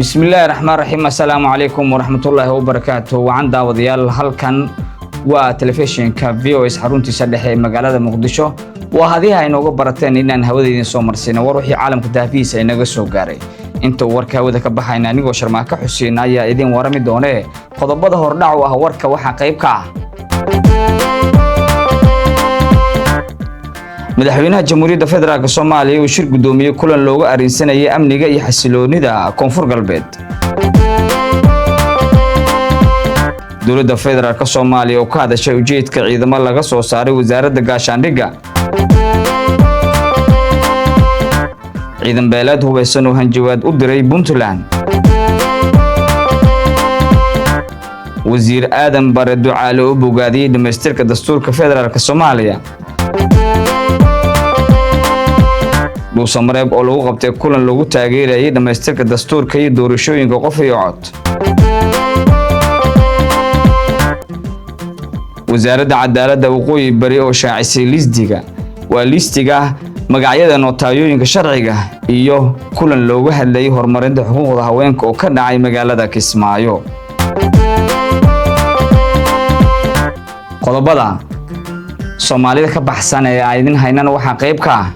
بسم الله الرحمن الرحيم. السلام عليكم ورحمة الله وبركاته. وعن داوديال هلكن وتلفزيون كفيوس حرونتي سدحي مقالة مقدشو وهذه inooga barateen inaan hawadeedin soo marsiino war wixii caalamka daafiisa inaga soo gaaray inta warka hawada ka baxayna anigoo Sharmaaka Xuseen ayaa idin warami doonee qodobada hordhac ah warka waxa qayb ka ah madaxweynaha Jamhuuriyadda Federaalka Soomaaliya oo shir gudoomiye kulan looga arinsanayay amniga iyo xasiloonida Koonfur Galbeed. dowladda Federaalka Soomaaliya oo ka hadashay ujeedka ciidamada laga soo saaray wasaaradda gaashaandhigga. ciidan beelad hubeysan oo hanjawaad u diray Puntland. wasiir Aadan Bare Ducaale oo bogaadiyay dhameystirka dastuurka Federaalka Soomaaliya. Samareeb oo lagu qabtay kulan lagu taageerayay dhameystirka dastuurka iyo doorashooyinka qof iyo cod. wasaaradda cadaaladda waqooyi bari oo shaacisay listiga magacyada nootayooyinka sharciga iyo kulan looga hadlayay horumarinta xuquuqda haweenka oo ka dhacay magaalada Kismaayo. qodobada Soomaalida ka baxsan ee ay idin haynana waxa qayb ka ah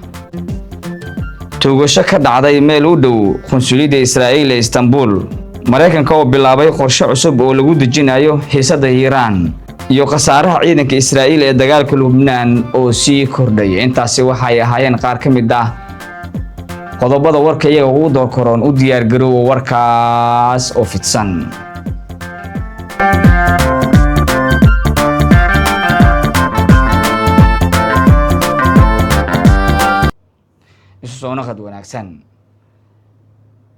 توغشة كدعday meel u dhow qunsuliyadda Israa'iil ee Istanbul. Mareykanka oo bilaabay qorshe cusub oo lagu dejinayo xiisadda Iiraan iyo khasaaraha ciidanka Israa'iil ee dagaalka Lubnaan oo sii kordhay. Intaasi waxay ahaayeen qaar ka mid ah qodobada warka iyaga ugu door koron u diyaar garow warkaas oo fidsan. soonaqad wanaagsan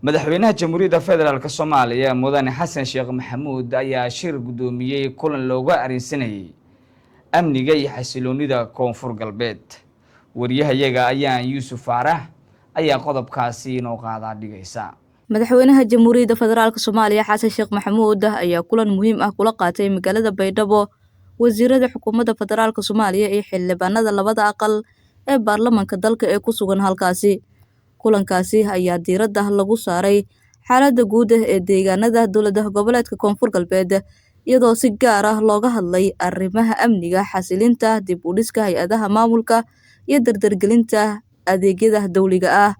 madaxweynaha Jamhuuriyadda Federaalka Soomaaliya Mudane Xasan Sheekh Maxamuud ayaa shir gudoomiyay kulan looga arinsanayay amniga iyo xasiloonida Koonfur Galbeed. wariyahayaga ayaan Yuusuf Faarax ayaa qodobkaasi inoo qaada dhigaysa. madaxweynaha Jamhuuriyadda Federaalka Soomaaliya Xasan Sheekh Maxamuud ayaa kulan muhiim ah kula qaatay magaalada Baydhabo wasiirada xukuumadda Federaalka Soomaaliya iyo xildhibaanada labada aqal ee baarlamaanka dalka ee ku sugan halkaasi. kulankaasi ayaa diiradda lagu saaray xaaladda guud ee deegaanada dowladda goboleedka Koonfur Galbeed iyadoo si gaar ah looga hadlay arrimaha amniga, xasilinta, dib u dhiska hay'adaha maamulka iyo dardargelinta adeegyada dawliga ah.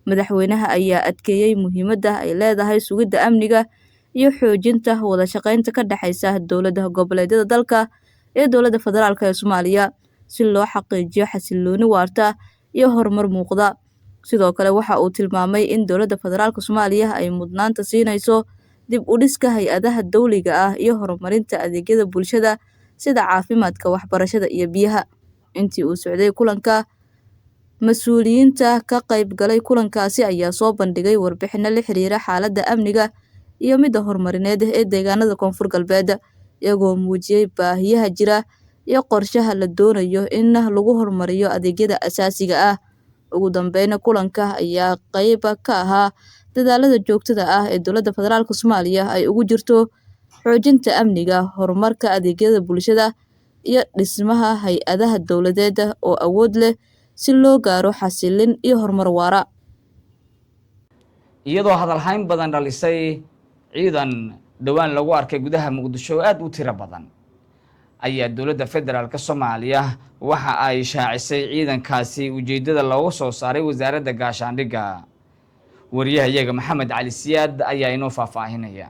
madaxweynaha ayaa adkeeyay muhiimadda ay leedahay sugidda amniga iyo xoojinta wada shaqaynta ka dhaxaysa dowladda goboleedyada dalka ee dowladda federaalka ee Soomaaliya si loo xaqiijiyo xasilooni waarta iyo horumar muuqda. sidoo kale waxa uu tilmaamay in dowladda federaalka Soomaaliya ay mudnaanta siinayso dib u dhiska hay'adaha dawliga ah iyo horumarinta adeegyada bulshada sida caafimaadka, waxbarashada iyo biyaha. intii uu socday kulanka, mas'uuliyiinta ka qayb galay kulankaasi ayaa soo bandhigay warbixino la xiriira xaaladda amniga iyo midda horumarineed ee deegaanada Koonfur Galbeed iyagoo muujiyay baahiyaha jira iyo qorshaha la doonayo in lagu horumariyo adeegyada asaasiga ah. ugu dambeyn, kulanka ayaa qayb ka ahaa dadaalada joogtada ah ee dowladda federaalka Soomaaliya ay ugu jirto xoojinta amniga, horumarka adeegyada bulshada iyo dhismaha hay'adaha dawladeed oo awood leh si loo gaaro xasilin iyo horumar waara. iyadoo hadal hayn badan dhalisay ciidan dhawaan lagu arkay gudaha Muqdisho aad u tiro badan ayaa dowladda Federaalka Soomaaliya waxa ay shaacisay ciidankaasi ujeedada looga soo saaray wasaaradda gaashaandhigga. wariyahayaga Maxamed Cali Siyaad ayaa inoo faahfaahinaya.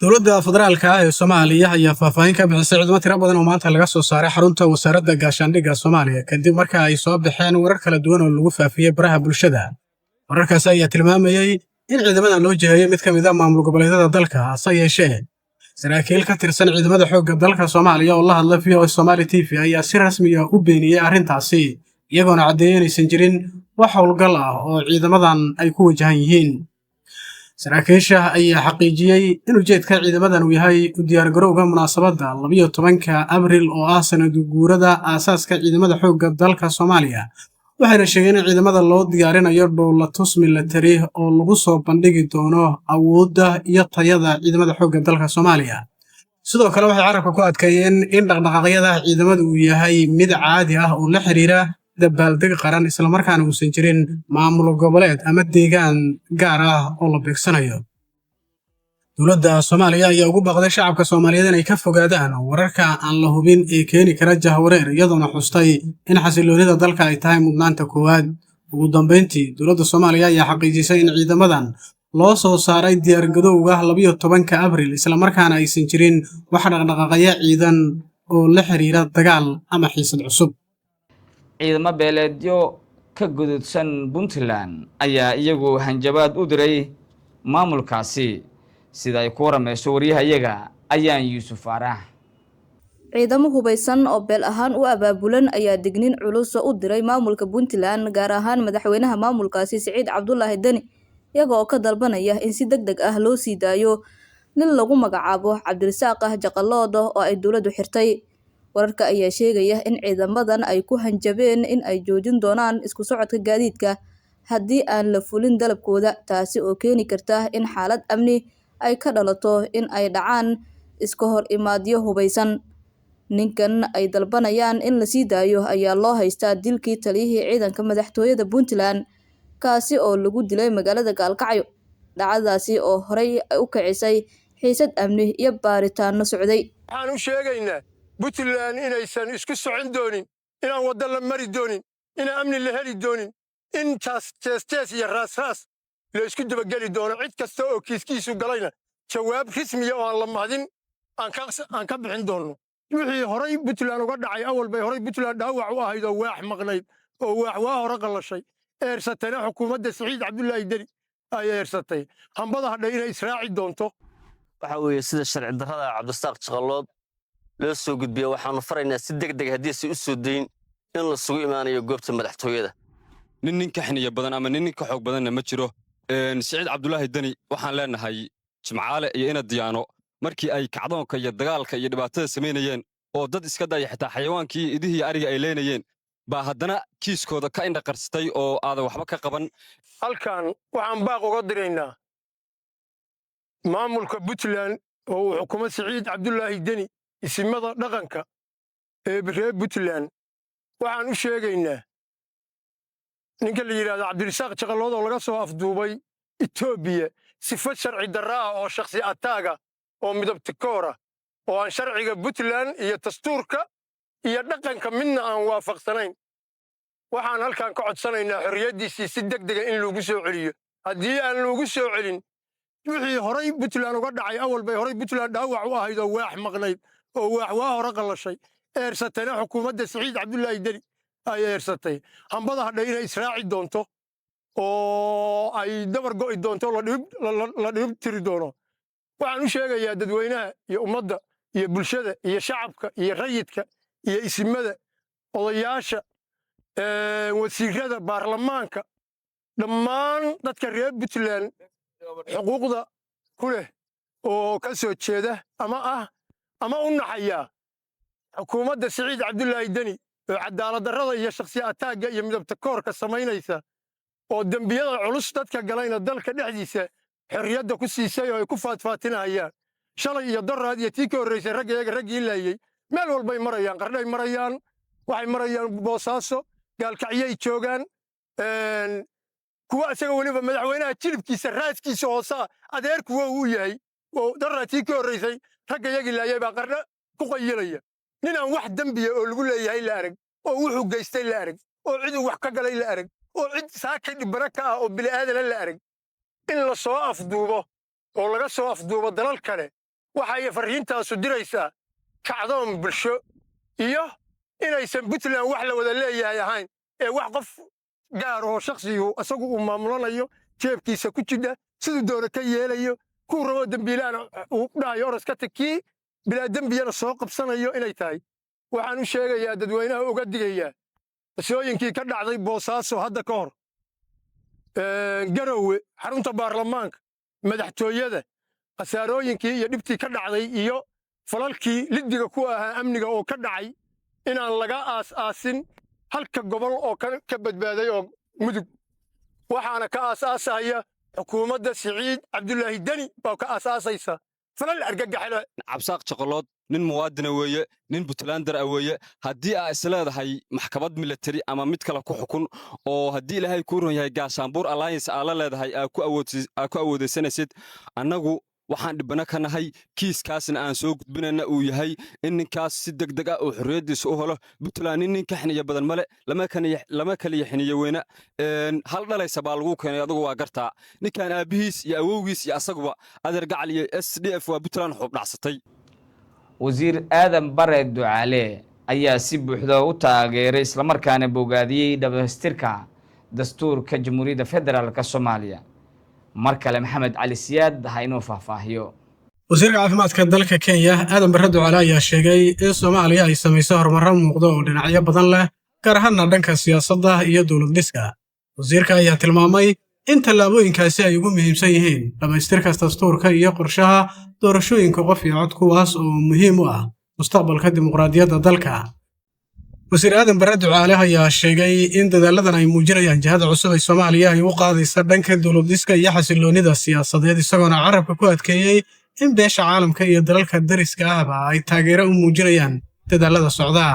dowladda federaalka ee Soomaaliya ayaa faahfaahin ka bixisay ciidamo tiro badan oo maanta laga soo saaray xarunta wasaaradda gaashaandhigga Soomaaliya kadib marka ay soo baxeen warar kala duwan oo lagu faafiyay baraha bulshada. wararkaas ayaa tilmaamayay in ciidamadan loo jeeyo mid ka mid ah maamul goboleedyada dalka, hase yeeshee saraakiil ka tirsan ciidamada xoogga dalka Soomaaliya oo la hadlay VO Somali TV ayaa si rasmi ah u beeniyay arrintaasi iyagoona caddeeyay inaysan jirin wax howlgal ah oo ciidamadan ay ku wajahan yihiin. saraakiisha ayaa xaqiijiyay in ujeedka ciidamadan uu yahay u diyaargarowga munaasabadda 12 Abriil oo ah sanad guurada aasaaska ciidamada xoogga dalka Soomaaliya. waxayna sheegeen in ciidamada loo diyaarinayo dowlatus military oo lagu soo bandhigi doono awoodda iyo tayada ciidamada xoogga dalka Soomaaliya. sidoo kale waxay carabka ku adkeeyeen in dhaqdhaqaaqyada ciidamadu uu yahay mid caadi ah oo la xiriira dabaaldeg qaran islamarkaana uusan jirin maamul goboleed ama deegaan gaar ah oo la beegsanayo. dowladda Soomaaliya ayaa ugu baaqday shacabka Soomaaliyeed inay ka fogaadaan wararka aan la hubin ee keeni kara jahwareer, iyadoona xustay in xasiloonida dalka ay tahay mudnaanta koowaad. ugu dambeyntii, dowladda Soomaaliya ayaa xaqiijisay in ciidamadan loo soo saaray diyaargarowga 12 Abriil, islamarkaana aysan jirin wax dhaqdhaqaaqyo ciidan oo la xiriira dagaal ama xiisad cusub. ciidamo beeleedyo ka gududsan Puntland ayaa iyagu hanjabaad u diray maamulkaasi, sida ay ku waramayso wariyahayaga ayaan Yuusuf Faarax. ciidamo hubeysan oo beel ahaan u abaabulan ayaa digniin culus u diray maamulka Puntland, gaar ahaan madaxweynaha maamulkaasi Siciid Cabdullaahi Dani, iyaga oo ka dalbanaya in si degdeg ah loo sii daayo nin lagu magacaabo Cabdirasaaq Jaqalood oo ay dowladdu xirtay. wararka ayaa sheegaya in ciidamadan ay ku hanjabeen in ay joojin doonaan isku socodka gaadiidka haddii aan la fulin dalabkooda, taasi oo keeni karta in xaalad amni ay ka dhalato in ay dhacaan iska hor imaadyo hubeysan. ninkan ay dalbanayaan in la sii daayo ayaa loo haystaa dilkii taliyihii ciidanka madaxtooyada Puntland, kaasi oo lagu dilay magaalada Gaalkacyo. dhacdadaasi oo horey u kicisay xiisad amni iyo baaritaano socday. waxaan u sheegaynaa Puntland inaysan isku socon doonin, inaan waddo la mari doonin, inaan amni la heli doonin, in jees iyo raas la isku dabageli doono. cid kasta oo kiiskiisu galayna jawaab rasmiya oo aan la mahdin aan ka bixin doonno. wixii horay Puntland uga dhacay awal bay horay Puntland dhaawac u ahayd oo waax maqnayd oo waax waa hore qallashay, eersatayna xukuumadda Siciid Cabdullaahi Dani ay eersatay. hambada hadhay inay israaci doonto. waxa weeye sida sharci darrada Cabdirasaaq Jaqalood loo soo gudbiyo, waxaanu faraynaa si degdeg haddii si u soo dayn in la sugu imaanayo goobta madaxtooyada. nin ka xiniya badan ama nin ka xoog badanna ma jiro. Siciid Cabdullaahi Dani waxaan leenahay Jimcaale iyo Ina Diyaano markii ay kacdoonka iyo dagaalka iyo dhibaatada sameynayeen oo dad iska daya xitaa xayawaankii idihii ariga ay leenayeen baa haddana kiiskooda ka indha qarsatay oo aadan waxba ka qaban. halkan waxaan baaq uga diraynaa maamulka Puntland oo uu xukumo Siciid Cabdullaahi Dani, isimada dhaqanka ee reer Puntland. waxaan u sheegaynaa ninka la yidhaahdo Cabdirasaaq Jaqalood oo laga soo afduubay Itoobiya sifo sharci darra ah oo shakhsi ataaga oo midabtikoora oo aan sharciga Puntland iyo dastuurka iyo dhaqanka midna aan waafaqsanayn. waxaan halkan ka codsanaynaa xorriyaddiisii si degdega in lagu soo celiyo. haddii aan lagu soo celin, wixii horay Puntland uga dhacay awal bay horay Puntland dhaawac u ahayd oo waax maqnayd oo waax waa hore qallashay, eersatayna xukuumadda Siciid Cabdullaahi Dani ay eersatay. hambada hadhay inay israaci doonto oo ay dabar go'i doonto la dhib tiri doono. waxaan u sheegayaa dadweynaha iyo ummadda iyo bulshada iyo shacabka iyo rayidka iyo isimada, odayaasha, wasiirada, baarlamaanka, dhammaan dadka reer Puntland xuquuqda ku leh oo ka soo jeeda ama u naxaya xukuumadda Siciid Cabdullaahi Dani oo cadaalad darrada iyo shakhsi ataagga iyo midabtakoorka samaynaysa oo dembiyada culus dadka galayna dalka dhexdiisa xorriyadda ku siisay oo ay ku faatfaatinayaan. shalay iyo daraad iyo tii ka horraysay raggii laayey meel walbay marayaan, qardhay marayaan, waxay marayaan Boosaaso, Gaalkacyay joogaan. kuwa isaga weliba madaxweynaha jilibkiisa raaskiisa hoosaa adeer kuwa uu yahay oo daraad tii ka horraysay raggayagii laayey baa qardha ku qayilaya. ninaan wax dembiya oo lagu leeyahay la arag, oo wuxuu geystay la arag, oo ciduu wax ka galay la arag, oo cid saakay dhibbana ka ah oo bili'aadana la arag, in la soo afduubo oo laga soo afduubo dalal kale waxay farriintaasu diraysaa kacdoon bulsho iyo inaysan Puntland wax la wada leeyahay ahayn ee wax qof gaar oo shakhsigu asagu uu maamulanayo, jeebkiisa ku jidha, siduu doona ka yeelayo, kuu rabo dembiilaana uu dhahayo oraska takii bilaa dembiyana soo qabsanayo inay tahay. waxaan u sheegayaa dadweynaha uga digayaa qisooyinkii ka dhacday Boosaaso hadda ka hor, Garowe, xarunta baarlamaanka, madaxtooyada, khasaarooyinkii iyo dhibtii ka dhacday iyo falalkii liddiga ku ahaa amniga oo ka dhacay inaan laga aas-aasin halka gobol oo ka badbaaday oo mudug. waxaana ka aas-aasaya xukuumadda Siciid Cabdullaahi Dani baa ka aas-aasaysa falal argagaxle cabsaaq shaqalood nin muwaadina weeye nin puntlander ah weeye haddii aa isleedahay maxkamad military ama mid kale ku xukun oo haddii ilaahay kuu ron yahay gaashaanbuur alliance aa la leedahay aa ku awoodaysanaysid annagu waxaan dhibana ka nahay kiiskaasna aan soo gudbinayna uu yahay in ninkaas si degdeg ah oo xorriyaddiisa u helo puntland nin ka xiniya badan male lama kaliya xiniya weyna hal dhalaysa baa lagu keenay adugu waa gartaa ninkan aabbihiis iyo awowgiis iyo asaguba adeer gacal iyo SDF waa puntland xub dhacsatay wasiir aadan bare ducaale ayaa si buuxda u taageeray islamarkaana bogaadiyey dhamaystirka dastuurka jamhuuriyadda federaalka Soomaaliya mar kale maxamed cali siyaad ha inoo faahfaahiyo wasiirka caafimaadka dalka Kenya Aadan Bare Ducaale ayaa sheegay in Soomaaliya ay sameysay horumar muuqda oo dhinacyo badan leh gaar ahaan dhanka siyaasadda iyo dawlad dhiska wasiirka ayaa tilmaamay in tallaabooyinkaasi ay ugu muhiimsan yihiin dhamaystirka dastuurka iyo qorshaha doorashooyinka qof iyo cod kuwaas oo muhiim u ah mustaqbalka dimuqraadiyadda dalka wasiir Aadan Bare Ducaale ayaa sheegay in dadaaladan ay muujinayaan jihada cusub ee Soomaaliya ay u qaadayso dhanka dawlad dhiska iyo xasiloonida siyaasadeed isagoona carabka ku adkeeyay in beesha caalamka iyo dalalka dariska ahba ay taageero u muujinayaan dadaalada socda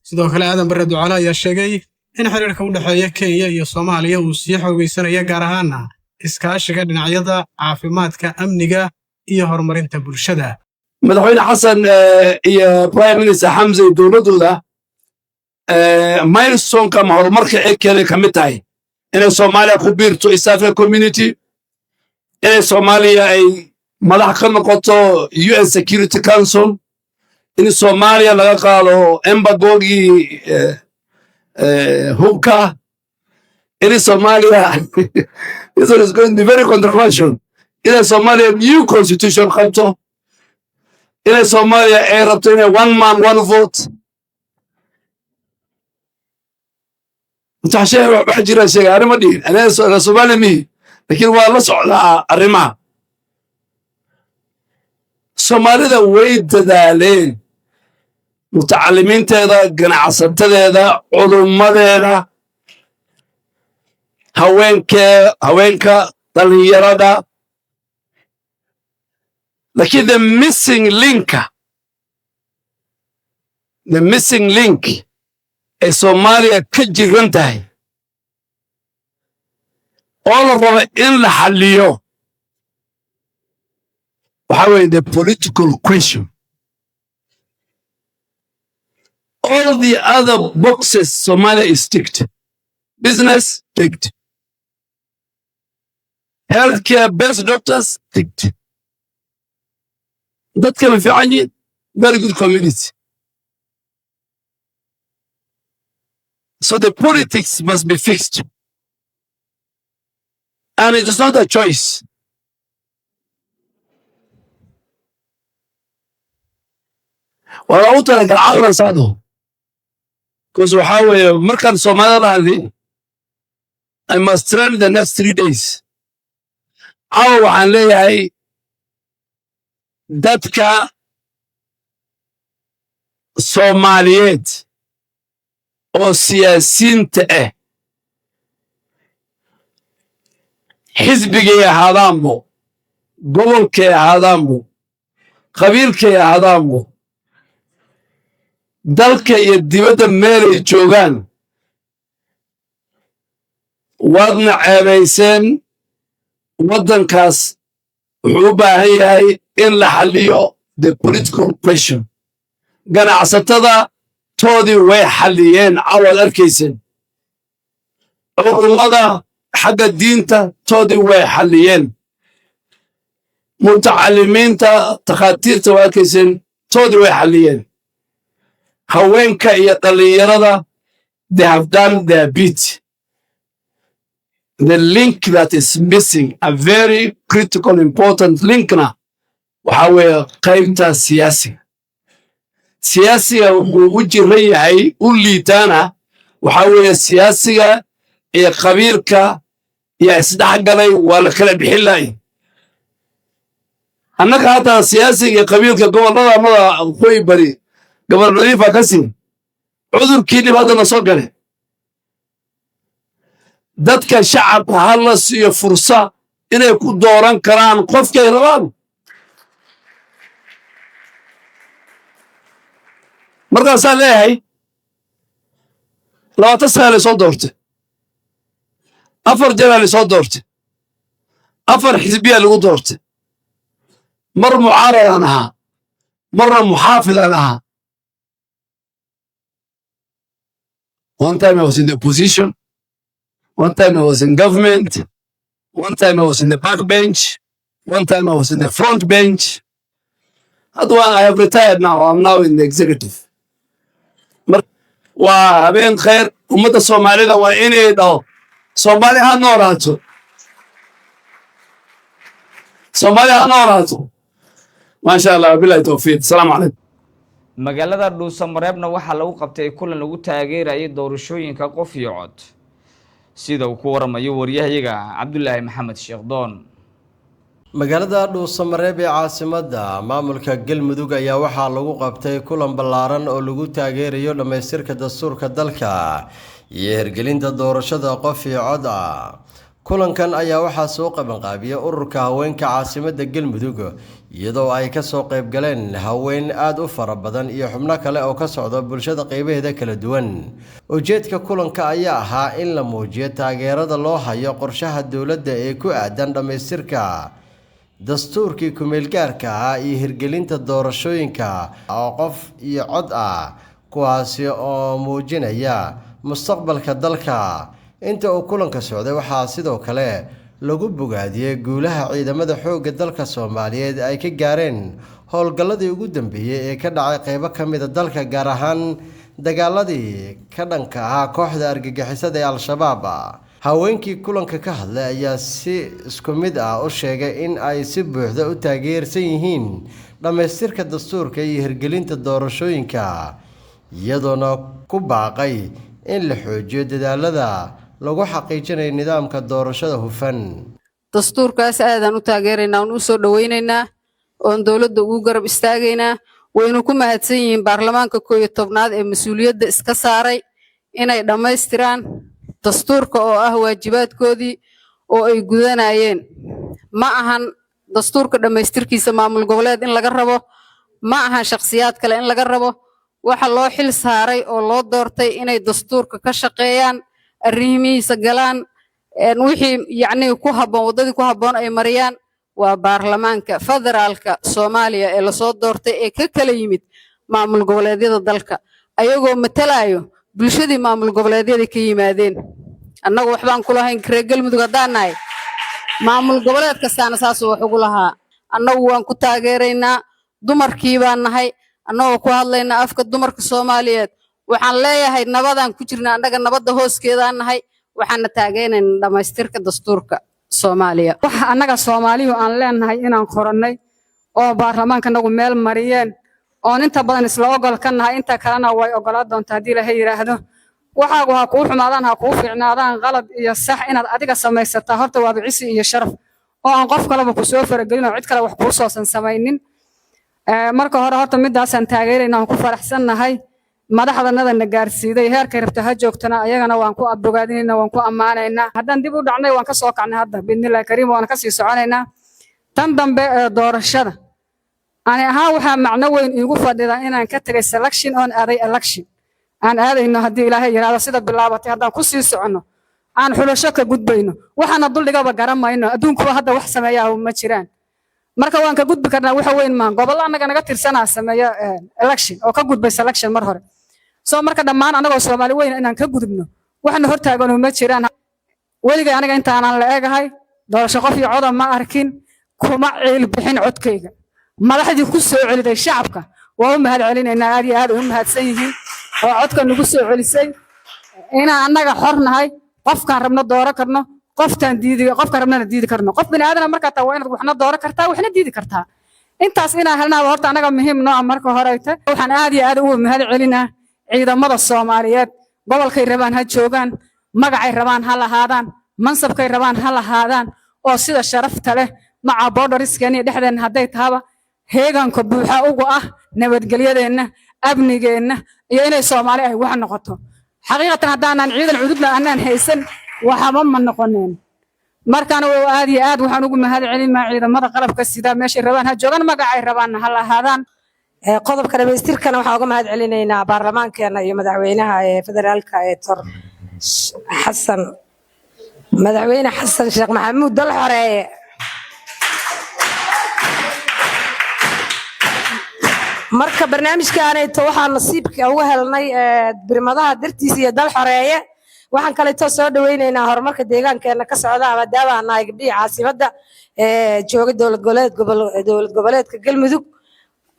sidoo kale Aadan Bare Ducaale ayaa sheegay in xiriirka u dhaxeeya Kenya iyo Soomaaliya uu sii xoogaysanayo gaar ahaan iskaashiga dhinacyada caafimaadka amniga iyo horumarinta bulshada madaxweyne xasan iyo prime minister Hamza dowladooda milestone ka horumarka ay keenay kamid tahay inay Soomaaliya ku biirto East African Community inay Soomaaliya ay madax ka noqoto UN Security Council in Soomaaliya laga qaado embargogi hubka in Soomaaliya this is going to be very controversial in Soomaaliya new constitution qabto in Soomaaliya ay rabto in one man one vote taashay wax jira sheegay arimo dhiin ana Soomaaliya mi laakiin waa la socdaa arrimaha Soomaalida way dadaaleen mutacalimiinteeda ganacsatada culumadeeda haweenka dhalinyarada laakiin the missing link ee Soomaaliya ka jiran tahay oo la rabo in la xalliyo waxa weeye the political question all the other boxes Somalia is ticked business ticked healthcare best doctors ticked dadka ma fiican yihiin very good community so the politics must be fixed and it is not a choice wala u talagal caqlan saado because waxa weeye markaan Soomaalida hadii I must train the next 3 days waxaan leeyahay dadka Soomaaliyeed oo siyaasiyiinta ah xisbigay ahaadaanbo gobolkay ahaadaanbo qabiilkay ahaadaanbo dalka iyo dibadda meelay joogaan waadna ceebayseen waddankaas wuxuu u baahan yahay in la xalliyo the political question ganacsatada toodii way xalliyeen cawaad arkayseen culummada xagga diinta toodii way xalliyeen mutacalimiinta takhaatiirta waa arkayseen toodii way xalliyeen haweenka iyo dhalinyarada they have done their bit the link that is missing a very critical important linkna waxa weeye qaybta siyaasiga wuxuu u jiran yahay u liitaana waxa weeye siyaasiga iyo qabiilka iyo isdhexgalay waa la kala bixin lahay annaga hataa siyaasiga iyo qabiilka gobollada amada qoy bari gobol nadiifa ka siin cudurkii dhibaatana soo gale dadka shacabka hala siiyo fursa inay ku dooran karaan qofkay rabaan markaasaa leeyahay 20 sano la soo doortay 4 jeer la soo doortay 4 xisbiya lagu doortay mar mucaarad aan ahaa marna muxaafid aan ahaa. One time I was in the opposition, one time I was in government, one time I was in the back bench, one time I was in the front bench. I have retired now. I'm now in the executive. waa habeen khayr ummadda Soomaalida waa inay dhaho Soomaali ha noolaato maasha Allah billahi tawfiiq. Assalaamu calaykum. magaalada Dhuusamareebna waxaa lagu qabtay kulan lagu taageerayay doorashooyinka qof iyo cod sida uu ku waramayo wariyahayaga Cabdullaahi Maxamed Sheekdoon. magaalada Dhuusamareeb ee caasimadda maamulka Galmudug ayaa waxaa lagu qabtay kulan ballaaran oo lagu taageerayo dhamaystirka dastuurka dalka iyo hirgelinta doorashada qof iyo cod ah. kulankan ayaa waxaa soo qaban qaabiyay ururka haweenka caasimadda Galmudug iyadoo ay ka soo qayb galeen haween aad u fara badan iyo xubno kale oo ka socda bulshada qaybaheeda kala duwan. ujeedka kulanka ayaa ahaa in la muujiyo taageerada loo hayo qorshaha dawladda ee ku aadan dhamaystirka dastuurkii ku-meelgaarka ah iyo hirgelinta doorashooyinka oo qof iyo cod ah kuwaasi oo muujinaya mustaqbalka dalka. inta uu kulanka socday waxaa sidoo kale lagu bogaadiyay guulaha ciidamada xoogga dalka Soomaaliyeed ay ka gaareen howlgalladii ugu dambeeyay ee ka dhacay qaybo ka mid ah dalka, gaar ahaan dagaaladii ka dhanka ah kooxda argagixisada ee Al-Shabaab. haweenkii kulanka ka hadlay ayaa si isku mid ah u sheegay in ay si buuxda u taageersan yihiin dhamaystirka dastuurka iyo hirgelinta doorashooyinka, iyadoona ku baaqay in la xoojiyo dadaalada lagu xaqiijinayo nidaamka doorashada hufan. dastuurkaas aadaan u taageeraynaa oo u soo dhaweynaynaa oo dawladda ugu garab istaagaynaa. waynu ku mahadsan yihiin baarlamaanka 11aad ee mas'uuliyadda iska saaray inay dhamaystiraan dastuurka oo ah waajibaadkoodii oo ay gudanayeen. ma ahan dastuurka dhamaystirkiisa maamul goboleed in laga rabo, ma ahan shakhsiyaad kale in laga rabo. waxa loo xil saaray oo loo doortay inay dastuurka ka shaqeeyaan, arrimihiisa galaan, wixii ku habboon wadadii ku habboon ay mariyaan waa baarlamaanka federaalka Soomaaliya ee la soo doortay ee ka kala yimid maamul goboleedyada dalka ayagoo matalayo bulshadii maamul goboleedyada ka yimaadeen. annagu waxbaan ku lahayn reer Galmudug haddaan nahay, maamul goboleed kastaana saas wax ugu lahaa. annagu waan ku taageeraynaa, dumarkii baan nahay, annagoo ku hadlaynaa afka dumarka Soomaaliyeed. waxaan leeyahay nabadaan ku jirnaa, annaga nabadda hooskeedaan nahay, waxaana taageeraynaa dhamaystirka dastuurka Soomaaliya. waxa annaga Soomaaliyu aan leenahay inaan qorannay oo baarlamaanka nagu meel mariyeen oo inta badan isla ogol ka nahay, inta kalena way ogolaa doontaa haddii Ilaahay yiraahdo. waxaagu ha kuu xumaadaan ha kuu fiicnaadaan, qalad iyo sax inaad adiga samaysataa horta waa bicisi iyo sharaf oo aan qof kaleba ku soo faragelin oo cid kale wax kuu soosan samaynin. marka hore horta midaasaan taageeraynaa, ku faraxsannahay. madaxdanadana gaarsiiday heerkay rabta ha joogtana ayagana waan ku abogaadinaynaa, waan ku ammaanaynaa. haddaan dib u dhacnay waan ka soo kacnay, hadda bidnillaahi kariim waan ka sii soconaynaa. tan dambe ee doorashada ani ahaan waxaa macno weyn iigu fadhida inaan ka tagay selection oon aaday election. aan aadayno haddii Ilaahay yiraahdo sida bilaabatay haddaan ku sii socono aan xulasho ka gudbayno, waxaana duldhigaba garamayno. adduunkuba hadda wax sameeyaa ma jiraan, marka waan ka gudbi karnaa. waxa weyn maan gobol anaga naga tirsanaa sameeyo election oo ka gudbay selection mar hore. soo marka dhammaan anagoo Soomaali weyn inaan ka gudubno waxna hortaagan ma jiraan. weligay aniga intaanaan la eegahay doorasho qof iyo cod ma arkin, kuma ciil bixin codkayga. madaxdii ku soo celiday shacabka waa u mahad celinaynaa, aad iyo aad u mahadsan yihiin oo codka nagu soo celisay inaan annaga xornahay, qofkaan rabno dooro karno, qofkaan rabnana diidi karno. qof bini aadana markaa taa waa inaad waxna dooro kartaa waxna diidi kartaa. intaas inaan helnaa horta annaga muhiim noo ah. marka horeyta waxaan aad iyo aad ugu mahad celinaa ciidamada Soomaaliyeed, gobolkay rabaan ha joogaan, magacay rabaan ha lahaadaan, mansabkay rabaan ha lahaadaan, oo sida sharafta leh maca boodhariskeena dhexdeena hadday tahaba heeganka buuxa ugu ah nabadgelyadeenna, amnigeenna iyo inay Soomaali ay wax noqoto. xaqiiqatan haddaanan ciidan cudubna aanan haysan waxba ma noqoneen. markaan aad iyo aad waxaan ugu mahad celinaa ciidamada qalabka sida meeshay rabaan ha joogaan, magacay rabaan ha lahaadaan. qodobka dhamaystirkana waxaan uga mahad celinaynaa baarlamaankeena iyo madaxweynaha federaalka Dr. madaxweyne xasan sheekh maxamuud dal xoreeye marka barnaamijkaanayto waxaan nasiibka uga helnay birmadaha dartiisa iyo dal xoreeye waxaan kaleeto soo dhaweynaynaa horumarka deegaankeena ka socda maadaama aan nahay gabdhihii caasimadda jooga dowlad goboleedka galmudug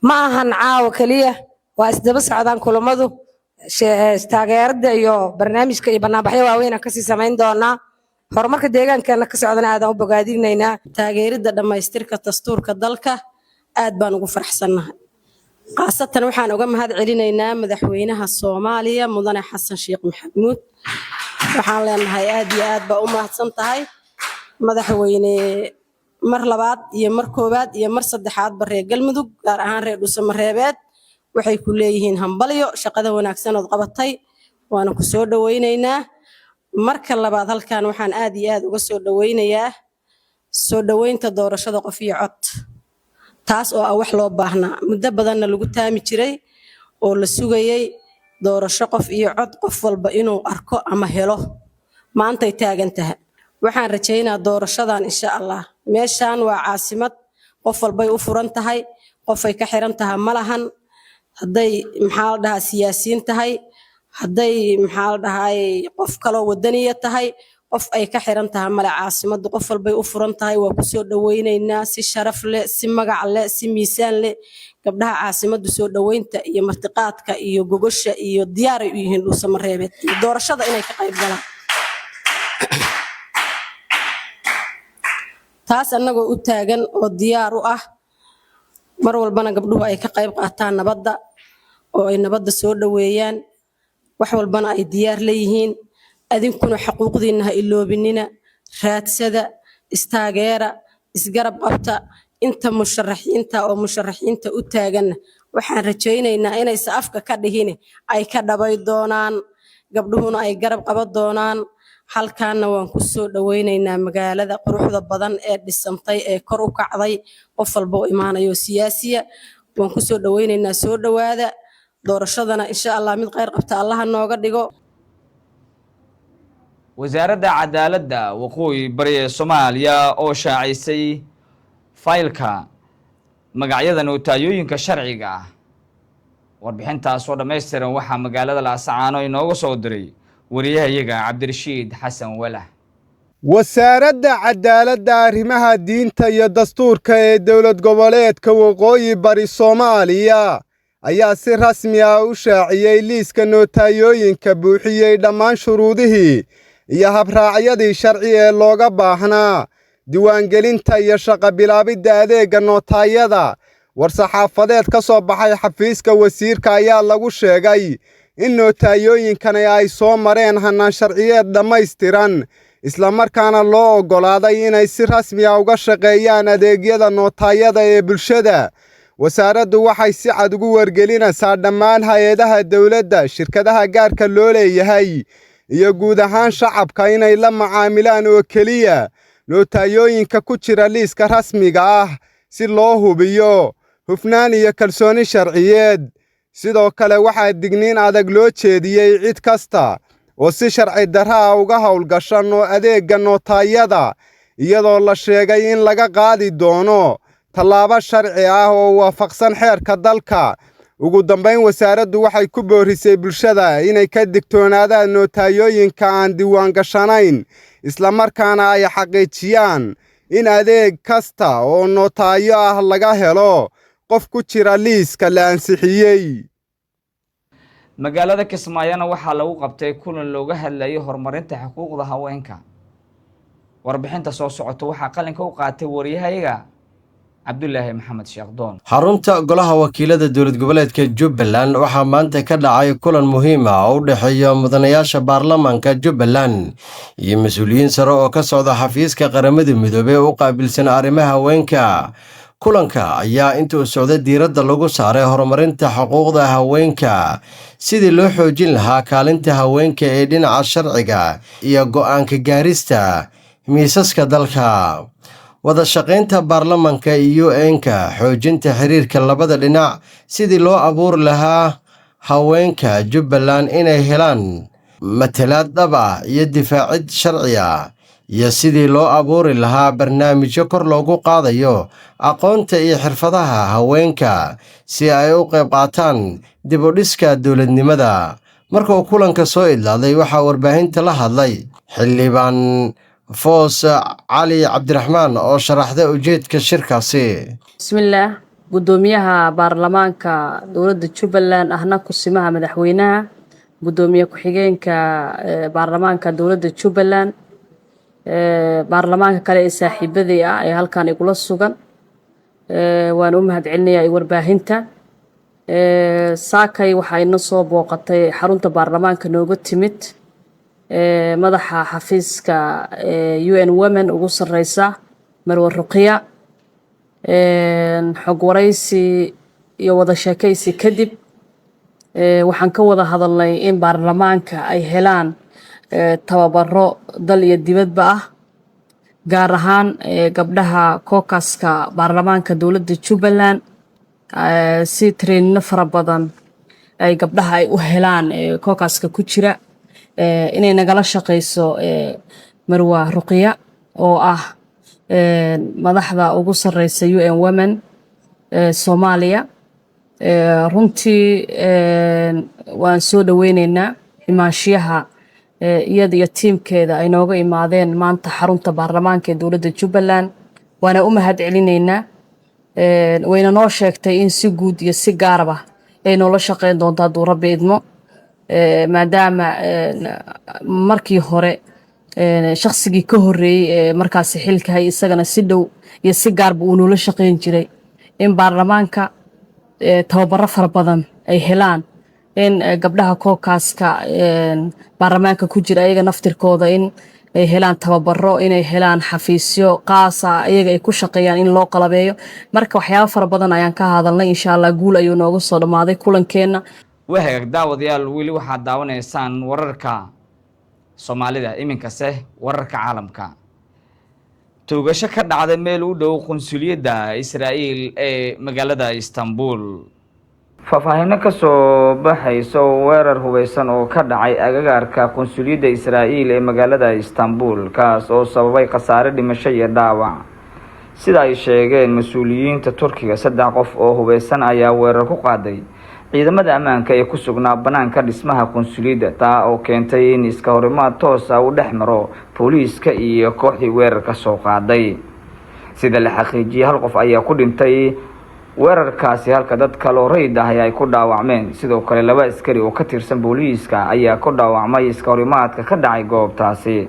ma ahan caawa kaliya waa isdaba socdaan kulamadu taageerada iyo barnaamijka iyo barnaamijyo waaweyn aan kasii samayn doonaa horumarka deegaankeena ka socdana aad u bogaadinaynaa taageerida dhamaystirka dastuurka dalka aad baan ugu faraxsanahay qaasatan waxaan uga mahad celinaynaa madaxweynaha Soomaaliya mudane xasan sheekh maxamuud waxaan leenahay aad iyo aad baa u mahadsan tahay madaxweyne mar labaad iyo mar koobaad iyo mar saddexaad reer galmudug gaar ahaan reer Dhuusamareebeed waxay ku leeyihiin hambalyo shaqada wanaagsan oo qabatay waana ku soo dhaweynaynaa marka labaad halkan waxaan aad iyo aad uga soo dhaweynayaa soo dhaweynta doorashada qof iyo cod taas oo wax loo baahnaa muddo badanna lagu taami jiray oo la sugayay doorasho qof iyo cod qof walba inuu arko ama helo maanta ay taagan tahay waxaan rajaynayaa doorashadan insha Allah meeshaan waa caasimad qof walba ay u furan tahay qof ay ka xiran tahay malahan haday maxaa la dhahaa siyaasiyiin tahay haday maxaa la dhahaa qof kale wadaniya tahay qof ay ka xiran tahay mala caasimadu qof walba u furan tahay waa ku soo dhaweynaynaa si sharaf leh si magac leh si miisaan leh gabdhaha caasimadu soo dhaweynta iyo martiqaadka iyo gogosha iyo diyaar ay u yihiin Dhuusamareebeed doorashada inay ka qayb galaan taas anagoo u taagan oo diyaar u ah mar walbana gabdhuhu ay ka qayb qaataan nabadda oo ay nabadda soo dhaweeyaan wax walbana ay diyaar leeyihiin adinkuna xuquuqdiina ha iloobinina raadsada istaageera isgarab qabta inta musharaxiinta u taagan waxaan rajaynaynaa inay afka ka dhigin ay ka dhabay doonaan gabdhuhuna ay garab qaban doonaan halkaana waan ku soo dhaweynaynaa magaalada quruxda badan ee dhisantay ee kor u kacday qof walba oo imaanayo siyaasiya waan ku soo dhaweynaynaa soo dhawaada doorashadana insha Allah mid khayr qabta Allah nooga dhigo wasaaradda cadaaladda waqooyi bari ee Soomaaliya oo shaacisay faylka magacyada nootayooyinka sharciga ah warbixintaas oo dhameystiran waxaa magaalada Laascaano inooga soo diray wariyahayaga Cabdirashiid Xasan Walaah wasaaradda cadaaladda arrimaha diinta iyo dastuurka ee dowlad goboleedka waqooyi bari Soomaaliya ayaa si rasmi ah u shaaciyay liiska nootayooyinka buuxiyay dhammaan shuruudihii iyo habraacyadii sharci ee looga baahnaa diiwaangelinta iyo shaqo bilaabidda adeegga nootayada war-saxaafadeed ka soo baxay xafiiska wasiirka ayaa lagu sheegay in nootayooyinkani ay soo mareen hannaan sharciyeed dhammaystiran isla markaana loo oggolaaday inay si rasmi ah uga shaqeeyaan adeegyada nootayada ee bulshada wasaaraddu waxay si cad ugu wargelinaysaa dhammaan hay-adaha dowladda shirkadaha gaarka loo leeyahay iyo guud ahaan shacabka inay la macaamilaan oo keliya nootayooyinka ku jira liiska rasmiga ah si loo hubiyo hufnaan iyo kalsooni sharciyeed sidoo kale waxaa digniin adag loo jeediyey cid kasta oo si sharci darro ah uga howlgashan oo adeegga nootayada iyadoo la sheegay in laga qaadi doono tallaabo sharci ah oo waafaqsan xeerka dalka ugu dambayn wasaaraddu waxay ku boorisay bulshada inay ka digtoonaadaan nootayooyinka aan diiwaan gashanayn isla markaana ay xaqiijiyaan in adeeg kasta oo nootayo ah laga helo qof ku jira liiska la ansixiyey magaalada Kismaayana waxaa lagu qabtay kulan looga hadlayay horumarinta xuquuqda haweenka warbixinta soo socota waxaa qalinka u qaatay wariyahayaga Cabdullaahi Maxamed Sheekdoon xarunta golaha wakiilada dowlad goboleedka Jubbaland waxaa maanta ka dhacay kulan muhiim ah oo u dhaxeeya mudanayaasha baarlamaanka Jubbaland iyo mas'uuliyiin sare oo ka socda xafiiska qaramada midoobay oo u qaabilsan arrimaha haweenka kulanka ayaa inta uu socday diiradda lagu saaray horumarinta xuquuqda haweenka sidii loo xoojin lahaa kaalinta haweenka ee dhinaca sharciga iyo go'aanka gaarista miisaska dalka wada shaqaynta baarlamanka iyo UN-ka, xoojinta xiriirka labada dhinac sidii loo abuuri lahaa haweenka Jubbaland inay helaan matalaad dhab ah iyo difaacid sharci ah, iyo sidii loo abuuri lahaa barnaamijyo kor loogu qaadayo aqoonta iyo xirfadaha haweenka si ay u qayb qaataan dib u dhiska dowladnimada. Marka uu kulanka soo idlaaday waxaa warbaahinta la hadlay xildhibaan Foos Cali Cabdiraxmaan oo sharaxday ujeedka shirkaasi. bismillaah gudoomiyaha baarlamaanka dowladda Jubbaland ahna kusimaha madaxweynaha, gudoomiye ku-xigeenka baarlamaanka dowladda Jubbaland, baarlamaanka kale ee saaxiibadii ah ee halkan igula sugan, waan u mahadcelinayaa warbaahinta. saakay waxaa ina soo booqatay xarunta baarlamaanka nooga timid madaxa xafiiska UN Women ugu sareysa Marwo Ruqiya, xog waraysi iyo wada sheekaysi kadib waxaan ka wada hadalnay in baarlamaanka ay helaan tababaro dal iyo dibadba ah, gaar ahaan gabdhaha kookaska baarlamaanka dowladda Jubbaland si trainino fara badan ay gabdhaha ay u helaan kookaska ku jira, inay nagala shaqeyso Marwo Ruqiya oo ah madaxda ugu sareysa UN Women Soomaaliya. runtii waan soo dhaweyneynaa imaanshiyaha iyada iyo tiimkeeda ay nooga imaadeen maanta xarunta baarlamaanka ee dowladda Jubbaland. waana u mahadcelineynaa, wayna noo sheegtay in si guud iyo si gaaraba ay noola shaqeyn doonto hadduu Rabbi idmo, maadaama markii hore shaqsigii ka horeeyay markaasi xilka hay isagana si dhow iyo si gaarba uu noola shaqeyn jiray in baarlamaanka tababaro fara badan ay helaan, in gabdhaha kookaska baarlamaanka ku jira ayaga naftirkooda in ay helaan tababaro, inay helaan xafiisyo qaas ah ayaga ay ku shaqeeyaan in loo qalabeeyo. marka waxyaabo fara badan ayaan ka hadalnay. insha Allah guul ayuu nooga soo dhamaaday kulankeena. wahagaag daawadayaal, weli waxaad daawanaysaan wararka Soomaalida, iminkase wararka caalamka. toogasho ka dhacday meel u dhow qunsuliyadda Israa'iil ee magaalada Istanbul. faahfaahinno ka soo baxayso weerar hubeysan oo ka dhacay agagaarka qunsuliyadda Israa'iil ee magaalada Istanbul, kaas oo sababay khasaare dhimasho iyo dhaawac. sida ay sheegeen mas'uuliyiinta Turkiga, 3 qof oo hubeysan ayaa weerar ku qaaday ciidamada ammaanka ee ku sugnaa banaanka dhismaha qunsuliyadda, taa oo keentay in iska horimaad toos ah u dhex maro booliiska iyo kooxdii weerarka soo qaaday. sida la xaqiijiyay, 1 qof ayaa ku dhintay weerarkaasi halka dad kale oo rayid ah ay ku dhaawacmeen. sidoo kale 2 askari oo ka tirsan booliiska ayaa ku dhaawacmay iska horimaadka ka dhacay goobtaasi.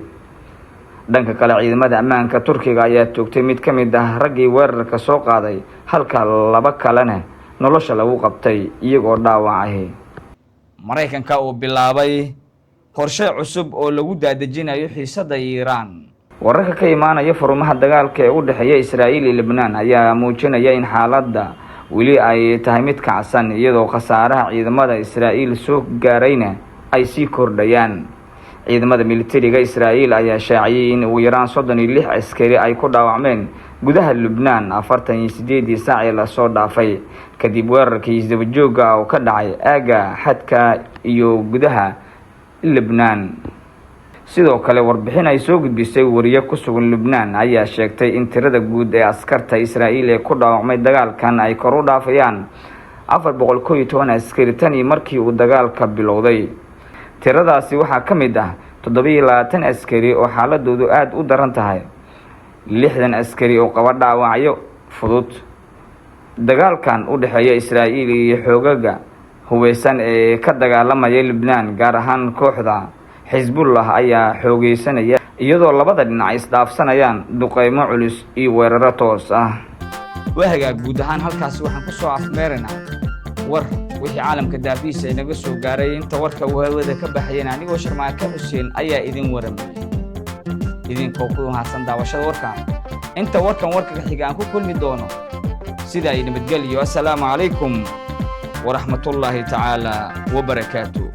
dhanka kale, ciidamada ammaanka Turkiga ayaa toogtay mid ka mid ah raggii weerarka soo qaaday, halka 2 kalena nolosha lagu qabtay iyagoo dhaawacay. Mareykanka oo bilaabay qorshe cusub oo lagu daadejinayo xiisadda Iiraan. wararka ka imaanaya furmaha dagaalka ee u dhexeeya Israa'iil iyo Lebanon ayaa muujinaya in xaaladda weli ay tahay mid kacsan, iyadoo khasaaraha ciidamada Israa'iil soo gaarayna ay sii kordhayaan. ciidamada militariga Israa'iil ayaa shaaciyay in ugu yaraan 36 askari ay ku dhaawacmeen gudaha Lebanon 48 saac ee la soo dhaafay kadib weerarkii isdaba joogga ah oo ka dhacay aaga xadka iyo gudaha Lebanon. sidoo kale, warbixin ay soo gudbisay wariye ku sugan Lebanon ayaa sheegtay in tirada guud ee askarta Israa'iil ee ku dhaawacmay dagaalkan ay kor u dhaafayaan 411 askari tan iyo markii uu dagaalka bilowday. tiradaasi waxaa ka mid ah 27 askari oo xaaladoodu aad u daran tahay, 60 askari oo qaba dhaawacyo fudud. dagaalkan u dhexeeya Israa'iil iyo xoogaga hubeysan ee ka dagaalamaya Lebanon, gaar ahaan kooxda Xisbullah, ayaa xoogeysanaya iyadoo labada dhinac isdhaafsanayaan duqeymo culus iyo weeraro toos ah. wahagaag guud ahaan halkaasi waxaan ku soo afmeeraynaa war wixii caalamka daafiisa inaga soo gaaray. inta warka hawada ka baxayeen anigoo Sharmaake Xuseen ayaa idin waramay, idinkoo ku mahadsan daawashada warkan. inta warkan warka xiga aan ku kulmi doono, sida ay nabadgelyo. assalaamu calaykum waraxmatullaahi tacaala wabarakaatuh.